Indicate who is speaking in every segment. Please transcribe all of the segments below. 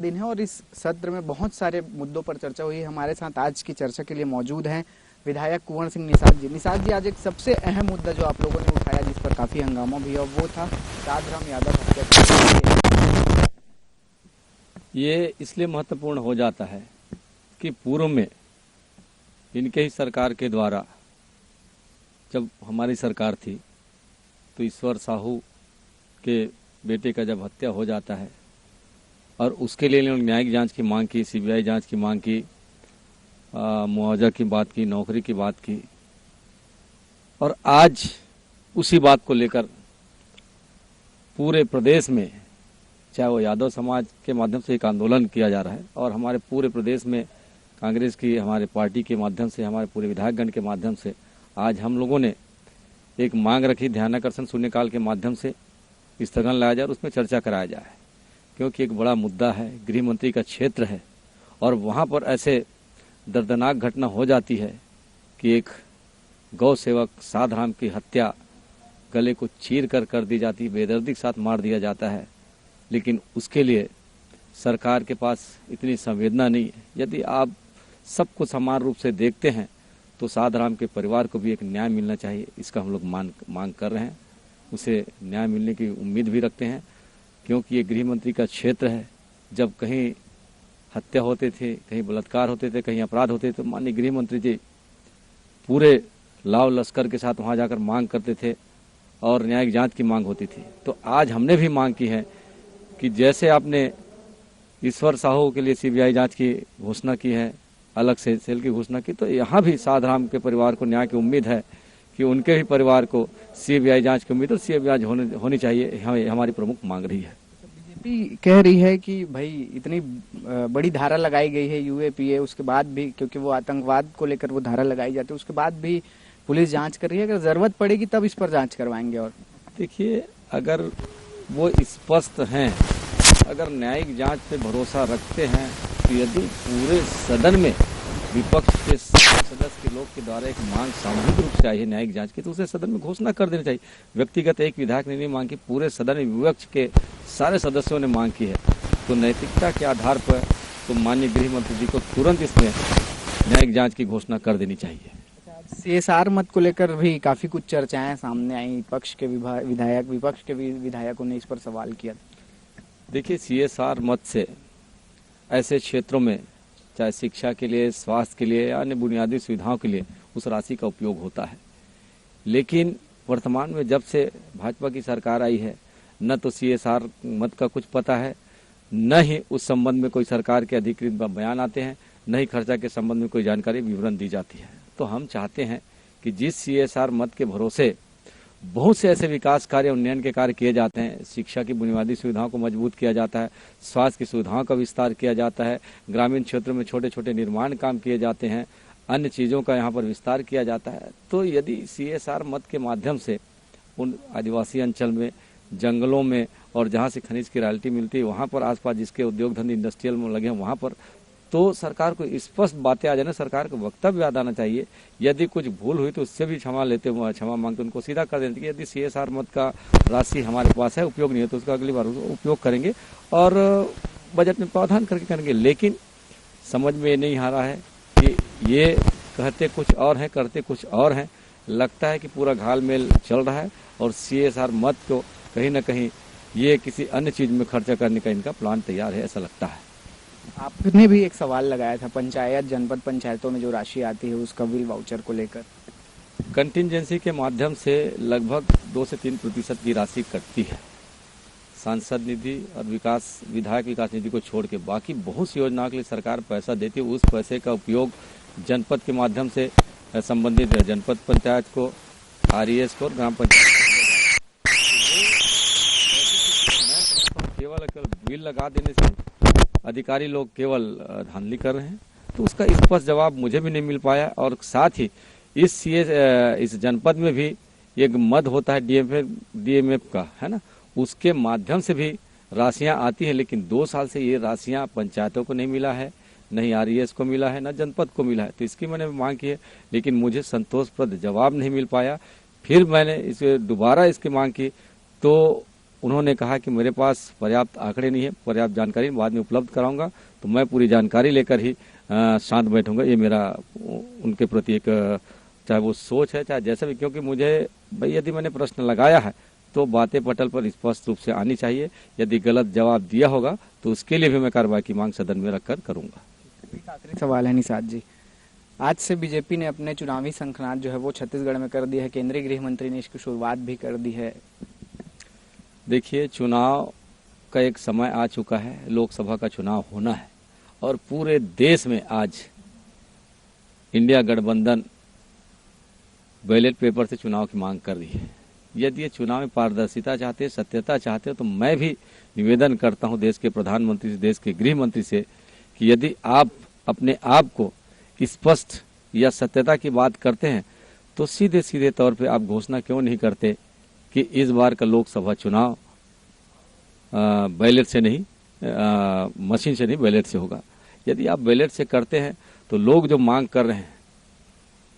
Speaker 1: दिन है और इस सत्र में बहुत सारे मुद्दों पर चर्चा हुई। हमारे साथ आज की चर्चा के लिए मौजूद हैं विधायक कुंवर सिंह निषाद जी। निषाद जी, आज एक सबसे अहम मुद्दा जो आप लोगों ने उठाया, जिस पर काफी हंगामा भी और वो था साधराम यादव हत्या।
Speaker 2: ये इसलिए महत्वपूर्ण हो जाता है कि पूर्व में इनके ही सरकार के द्वारा, जब हमारी सरकार थी, तो ईश्वर साहू के बेटे का जब हत्या हो जाता है और उसके लिए इन्होंने न्यायिक जांच की मांग की, सीबीआई जांच की मांग की, मुआवजा की बात की, नौकरी की बात की, और आज उसी बात को लेकर पूरे प्रदेश में, चाहे वो यादव समाज के माध्यम से एक आंदोलन किया जा रहा है और हमारे पूरे प्रदेश में कांग्रेस की, हमारे पार्टी के माध्यम से, हमारे पूरे विधायकगण के माध्यम से आज हम लोगों ने एक मांग रखी, ध्यानाकर्षण शून्यकाल के माध्यम से स्थगन लाया जाए और उसमें चर्चा कराया जाए, क्योंकि एक बड़ा मुद्दा है, गृह मंत्री का क्षेत्र है और वहाँ पर ऐसे दर्दनाक घटना हो जाती है कि एक गौ सेवक साधराम की हत्या गले को चीर कर दी जाती है, बेदर्दी के साथ मार दिया जाता है, लेकिन उसके लिए सरकार के पास इतनी संवेदना नहीं है। यदि आप सबको समान रूप से देखते हैं तो साधराम के परिवार को भी एक न्याय मिलना चाहिए, इसका हम लोग मांग कर रहे हैं। उसे न्याय मिलने की उम्मीद भी रखते हैं, क्योंकि ये गृह मंत्री का क्षेत्र है। जब कहीं हत्या होते थे, कहीं बलात्कार होते थे, कहीं अपराध होते थे, तो माननीय गृह मंत्री जी पूरे लाव लश्कर के साथ वहाँ जाकर मांग करते थे और न्यायिक जांच की मांग होती थी। तो आज हमने भी मांग की है कि जैसे आपने ईश्वर साहू के लिए सीबीआई जांच की घोषणा की है, अलग से सेल की घोषणा की, तो यहाँ भी साधराम के परिवार को न्याय की उम्मीद है कि उनके भी परिवार को सीबीआई जांच की उम्मीद और सीबीआई जांच होनी चाहिए, हमारी प्रमुख मांग रही है।
Speaker 1: बीजेपी कह रही है कि भाई इतनी बड़ी धारा लगाई गई है यूएपीए, उसके बाद भी, क्योंकि वो आतंकवाद को लेकर वो धारा लगाई जाती है, उसके बाद भी पुलिस जांच कर रही है, अगर जरूरत पड़ेगी तब इस पर जांच करवाएंगे। और
Speaker 2: देखिए, अगर वो स्पष्ट हैं, अगर न्यायिक जांच पे भरोसा रखते हैं, तो यदि पूरे सदन में विपक्ष के सदस्य के लोग के द्वारा एक मांग सामूहिक रूप से आई है न्यायिक जांच की, तो उसे सदन में घोषणा कर देनी चाहिए। व्यक्तिगत एक विधायक ने नहीं मांग की, पूरे सदन में विपक्ष के सारे सदस्यों ने मांग की है। तो नैतिकता के आधार पर तो माननीय गृह मंत्री जी को तुरंत इसमें न्यायिक जांच की घोषणा कर देनी चाहिए।
Speaker 1: सीएसआर मत को लेकर भी काफी कुछ चर्चाएं सामने आई, पक्ष के विपक्ष के विधायकों ने इस पर सवाल किया।
Speaker 2: देखिए, सीएसआर मत से ऐसे क्षेत्रों में, चाहे शिक्षा के लिए, स्वास्थ्य के लिए या अन्य बुनियादी सुविधाओं के लिए उस राशि का उपयोग होता है, लेकिन वर्तमान में जब से भाजपा की सरकार आई है, न तो सीएसआर मत का कुछ पता है, न ही उस संबंध में कोई सरकार के अधिकृत बयान आते हैं, न ही खर्चा के संबंध में कोई जानकारी विवरण दी जाती है। तो हम चाहते हैं कि जिस सीएसआर मत के भरोसे बहुत से ऐसे विकास कार्य, उन्नयन के कार्य किए जाते हैं, शिक्षा की बुनियादी सुविधाओं को मजबूत किया जाता है, स्वास्थ्य की सुविधाओं का विस्तार किया जाता है, ग्रामीण क्षेत्रों में छोटे छोटे निर्माण काम किए जाते हैं, अन्य चीज़ों का यहाँ पर विस्तार किया जाता है। तो यदि सीएसआर मत के माध्यम से उन आदिवासी अंचल में, जंगलों में और जहाँ से खनिज की रॉयल्टी मिलती है, वहाँ पर आसपास जिसके उद्योग धंधे इंडस्ट्रियल में लगे हैं, वहाँ पर तो सरकार को स्पष्ट बातें आ जाना, सरकार को वक्तव्य याद आना चाहिए। यदि कुछ भूल हुई तो उससे भी क्षमा मांगते उनको सीधा कर देते कि यदि सीएसआर मत का राशि हमारे पास है, उपयोग नहीं है, तो उसका अगली बार उपयोग करेंगे और बजट में प्रावधान करके करेंगे। लेकिन समझ में नहीं आ रहा है कि ये कहते कुछ और हैं, करते कुछ और हैं। लगता है कि पूरा घालमेल चल रहा है और सीएसआर मत को कहीं ना कहीं ये किसी अन्य चीज में खर्चा करने का इनका प्लान तैयार है, ऐसा लगता है।
Speaker 1: आपने भी एक सवाल लगाया था पंचायत, जनपद पंचायतों में जो राशि आती है उसका बिल वाउचर को लेकर।
Speaker 2: कंटिजेंसी के माध्यम से लगभग 2 से 3% की राशि कटती है सांसद निधि और विधायक विकास निधि को छोड़ के। बाकी बहुत सी योजनाओं के लिए सरकार पैसा देती है, उस पैसे का उपयोग जनपद के माध्यम से संबंधित जनपद पंचायत को, आरईएस को, ग्राम पंचायत केवल बिल लगा देने से अधिकारी लोग केवल धांधली कर रहे हैं। तो उसका स्पष्ट जवाब मुझे भी नहीं मिल पाया। और साथ ही इस जनपद में भी एक मद होता है डीएमएफ का, है ना, उसके माध्यम से भी राशियां आती हैं, लेकिन 2 साल से ये राशियां पंचायतों को नहीं मिला है, नहीं आरईएस को मिला है, न जनपद को मिला है। तो इसकी मैंने मांग की है, लेकिन मुझे संतोषप्रद जवाब नहीं मिल पाया। फिर मैंने इसे दोबारा इसकी मांग की, तो उन्होंने कहा कि मेरे पास पर्याप्त आंकड़े नहीं है, पर्याप्त जानकारी बाद में उपलब्ध कराऊंगा, तो मैं पूरी जानकारी लेकर ही शांत बैठूंगा। ये मेरा उनके प्रति एक चाहे वो सोच है, चाहे जैसा भी, क्योंकि मुझे भाई यदि मैंने प्रश्न लगाया है तो बातें पटल पर स्पष्ट रूप से आनी चाहिए। यदि गलत जवाब दिया होगा तो उसके लिए भी मैं कार्रवाई की मांग सदन में रखकर करूंगा।
Speaker 1: एक आखिरी सवाल है निषाद जी, आज से बीजेपी ने अपने चुनावी शंखनाद जो है वो छत्तीसगढ़ में कर दिया है, केंद्रीय गृह मंत्री ने इसकी शुरुआत भी कर दी है।
Speaker 2: देखिए, चुनाव का एक समय आ चुका है, लोकसभा का चुनाव होना है और पूरे देश में आज इंडिया गठबंधन बैलेट पेपर से चुनाव की मांग कर रही है। यदि ये चुनाव में पारदर्शिता चाहते हैं, सत्यता चाहते हो, तो मैं भी निवेदन करता हूं देश के प्रधानमंत्री से, देश के गृह मंत्री से कि यदि आप अपने आप को स्पष्ट या सत्यता की बात करते हैं तो सीधे सीधे तौर पे आप घोषणा क्यों नहीं करते कि इस बार का लोकसभा चुनाव बैलेट से नहीं, मशीन से नहीं, बैलेट से होगा। यदि आप बैलेट से करते हैं तो लोग जो मांग कर रहे हैं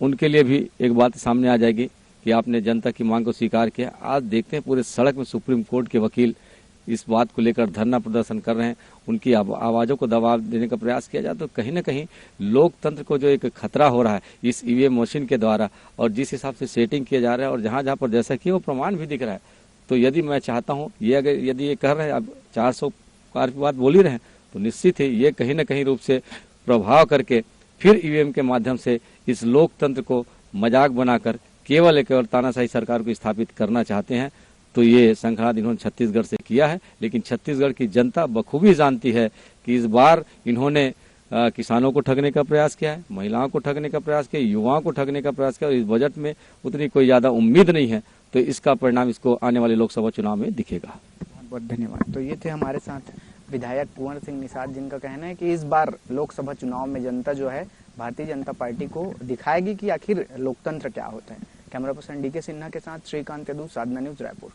Speaker 2: उनके लिए भी एक बात सामने आ जाएगी कि आपने जनता की मांग को स्वीकार किया। आज देखते हैं पूरे सड़क में सुप्रीम कोर्ट के वकील इस बात को लेकर धरना प्रदर्शन कर रहे हैं, उनकी आवाज़ों को दबाव देने का प्रयास किया जाए। तो कहीं ना कहीं लोकतंत्र को जो एक खतरा हो रहा है इस ईवीएम मशीन के द्वारा, और जिस हिसाब से सेटिंग किया जा रहा है और जहाँ जहाँ पर जैसा कि वो प्रमाण भी दिख रहा है, तो यदि मैं चाहता हूँ ये अगर यदि ये कह रहे हैं अब 400 पार की बात बोल ही रहे हैं, तो निश्चित ही ये कहीं ना कहीं रूप से प्रभाव करके फिर ईवीएम के माध्यम से इस लोकतंत्र को मजाक बनाकर केवल तानाशाही सरकार को स्थापित करना चाहते हैं। तो ये शंखनाद इन्होंने छत्तीसगढ़ से किया है, लेकिन छत्तीसगढ़ की जनता बखूबी जानती है कि इस बार इन्होंने किसानों को ठगने का प्रयास किया है, महिलाओं को ठगने का प्रयास किया, युवाओं को ठगने का प्रयास किया, और इस बजट में उतनी कोई ज़्यादा उम्मीद नहीं है। तो इसका परिणाम इसको आने वाले लोकसभा चुनाव में दिखेगा।
Speaker 1: बहुत बहुत धन्यवाद। तो ये थे हमारे साथ विधायक कुंवर सिंह निषाद, जिनका कहना है कि इस बार लोकसभा चुनाव में जनता जो है भारतीय जनता पार्टी को दिखाएगी कि आखिर लोकतंत्र क्या होता है। कैमरा पर्सन डीके सिन्हा के साथ श्रीकांत यदू, साधना न्यूज, रायपुर।